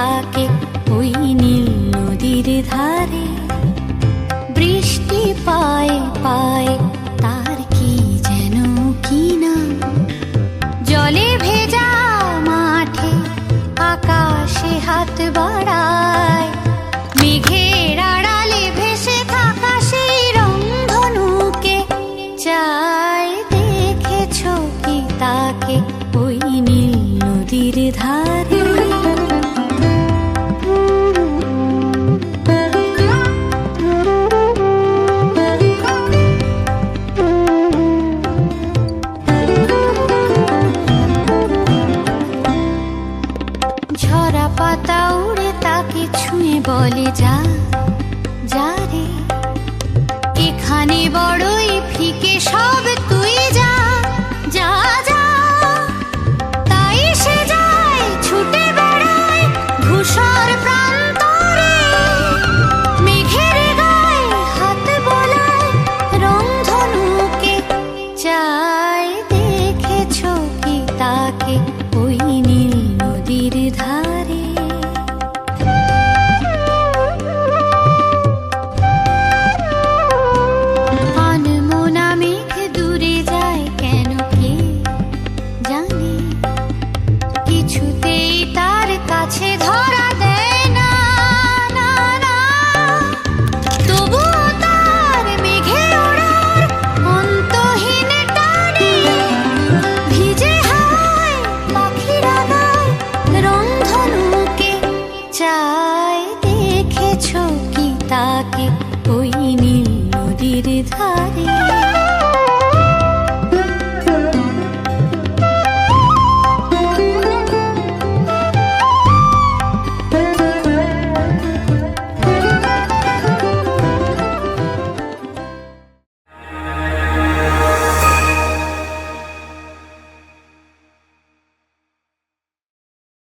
তাকে ওই নীল নদীর ধারে। বৃষ্টি পায়ে পায়ে তার কি যেন কি নাম, জলে ভেজা মাঠে আকাশে হাত বাড়ায়। মেঘের আড়ালে ভেসে থাকা সেই রংধনুকে চাই, দেখেছ কি তাকে ওই নীল নদীর ধারে। ঝরা পাতা উড়ে তাকে ছুঁয়ে বলে যা যা রে, এখানে বড়ই ফিকে সব।